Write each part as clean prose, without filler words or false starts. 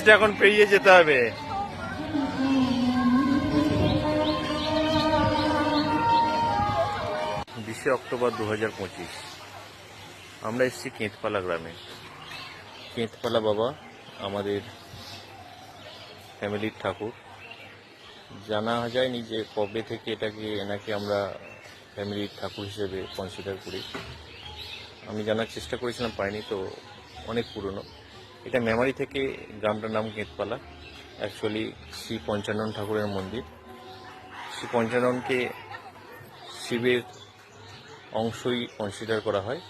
ব্রিজটা এখন পেরিয়ে যেতে হবে। অক্টোবর 2025 আমরা এসেছি কেঁতপালা গ্রামে। কেঁতপালা বাবা আমাদের ফ্যামিলির ঠাকুর। জানা যায়নি যে কবে থেকে এনাকে আমরা ফ্যামিলির ঠাকুর হিসেবে কনসিডার করি। আমি জানার চেষ্টা করেছিলাম, পাইনি, তো অনেক পুরনো। এটা মেমারি থেকে গ্রামটার নাম কেঁতপালা। অ্যাকচুয়ালি শ্রী পঞ্চানন ঠাকুরের মন্দির। শ্রী পঞ্চাননকে শিবের অংশই কনসিডার করা হয়।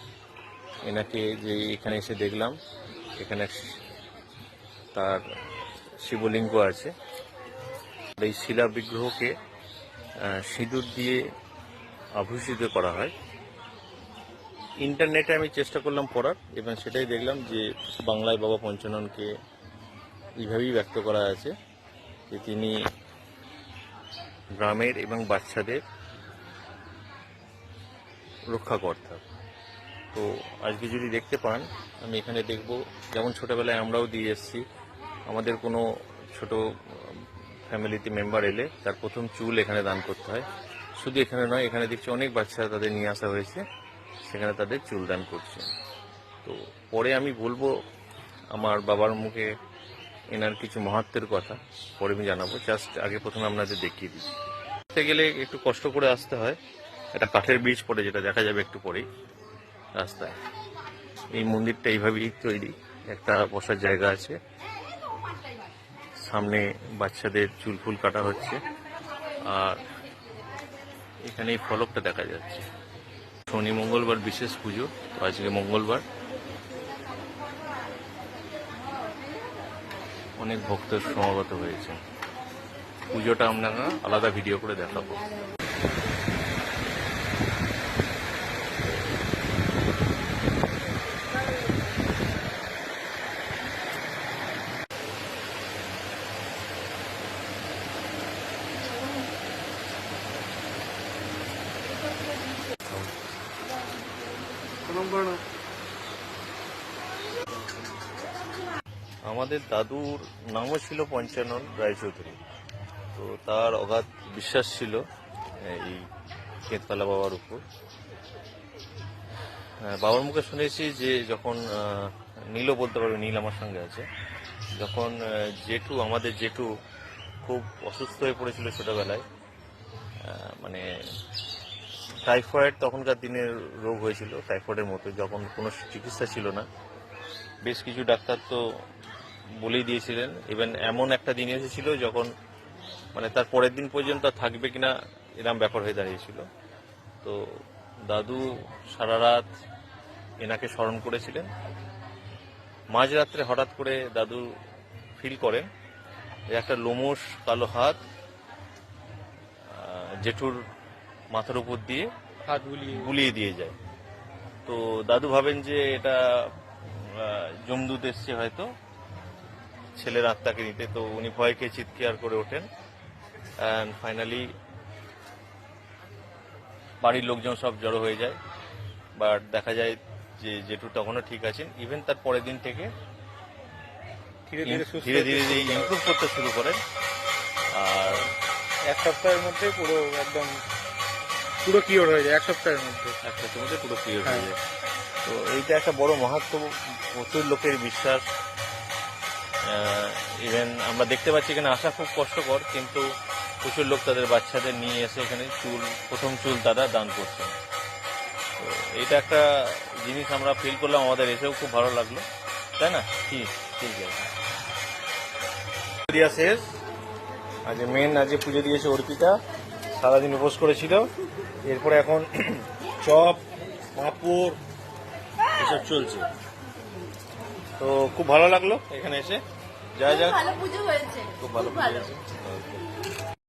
এনাকে যে এখানে এসে দেখলাম, এখানে তার শিবলিঙ্গ আছে। এই শিলা বিগ্রহকে সিঁদুর দিয়ে আভূষিত করা হয়। ইন্টারনেটে আমি চেষ্টা করলাম পড়ার, এবং সেটাই দেখলাম যে বাংলায় বাবা পঞ্চাননকে এইভাবেই ব্যক্ত করা আছে যে তিনি গ্রামের এবং বাচ্চাদের রক্ষাকর্তা। তো আজকে যদি দেখতে পান, আমি এখানে দেখব, যেমন ছোটোবেলায় আমরাও দিয়ে এসেছি, আমাদের কোনো ছোট ফ্যামিলিতে মেম্বার এলে তার প্রথম চুল এখানে দান করতে হয়। শুধু এখানে নয়, এখানে দেখছি অনেক বাচ্চারা তাদের নিয়ে আসা হয়েছে, সেখানে তাদের চুল দান করছে। তো পরে আমি বলবো আমার বাবার মুখে এনার কিছু মাহাত্ম্যের কথা, পরে আমি জানাবো। জাস্ট আগে প্রথমে আপনাদের দেখিয়ে দিই। আসতে গেলে একটু কষ্ট করে আসতে হয়। একটা কাঠের ব্রিজ পড়ে, যেটা দেখা যাবে একটু পরেই রাস্তায়। এই মন্দিরটা এইভাবেই তৈরি। একটা বসার জায়গা আছে, সামনে বাচ্চাদের চুল ফুল কাটা হচ্ছে, আর এখানে এই ফলকটা দেখা যাচ্ছে। শনি মঙ্গলবার বিশেষ পুজো, তো আজকে মঙ্গলবার। অনেক ভক্ত সমাগত হয়েছে। পুজোটা আমরা আলাদা ভিডিও করে দেখাবো। আমাদের দাদুর নামও ছিল পঞ্চানন রায়চৌধুরী। তো তার অগাধ বিশ্বাস ছিল এই কেঁতপালা বাবার উপর। বাবার মুখে শুনেছি যে যখন নীলও বলতে পারবে, নীল আমার সঙ্গে আছে, যখন আমাদের জেঠু খুব অসুস্থ হয়ে পড়েছিল ছোটবেলায়, মানে টাইফয়েড, তখনকার দিনের রোগ হয়েছিল টাইফয়েডের মতো, যখন কোনো চিকিৎসা ছিল না, বেশ কিছু ডাক্তার তো বলেই দিয়েছিলেন। ইভেন এমন একটা দিন এসেছিল যখন মানে তার পরের দিন পর্যন্ত থাকবে কিনা এরকম ব্যাপার হয়ে দাঁড়িয়েছিল। তো দাদু সারা রাত এনাকে স্মরণ করেছিলেন। মাঝরাত্রে হঠাৎ করে দাদু ফিল করেন যে একটা লোমশ কালো হাত জেঠুর মাথার উপর দিয়ে হাত বুলিয়ে দিয়ে যায়। তো দাদু ভাবেন যে এটা যমদূত এসছে হয়তো ছেলের আত্মাকে নিতে। তো উনি ভয় খেয়ে চিৎকার করে ওঠেন। অ্যান্ড ফাইনালি বাড়ির লোকজন সব জড়ো হয়ে যায়, বাট দেখা যায় যে জেঠু তখনও ঠিক আছেন। ইভেন তার পরের দিন থেকে ধীরে ধীরে ইমপ্রুভ করতে শুরু করেন, আর এক সপ্তাহের মধ্যে পুরো কিওর হয়ে যায়। এক সপ্তাহের মধ্যে পুরো ক্লিয়ার হয়ে যায়। তো এইটা একটা বড় মাহাত্ম্য, প্রচুর লোকের বিশ্বাস। ইভেন আমরা দেখতে পাচ্ছি এখানে আসা খুব কষ্টকর, কিন্তু প্রচুর লোক তাদের বাচ্চাদের নিয়ে এসে এখানে প্রথম চুল তারা দান করছেন। তো এইটা একটা জিনিস আমরা ফিল করলাম, আমাদের এসেও খুব ভালো লাগলো, তাই না? ঠিক আছে। পুজো শেষ। আজকে পুজো দিয়েছে অর্পিতা, সারাদিন উপোস করেছিল। এরপরে এখন চপ, পাঁপড় এসব চলছে। তো খুব ভালো লাগলো এখানে এসে। যা ভালো পুজো হয়েছে, খুব ভালো পুজো হয়েছে।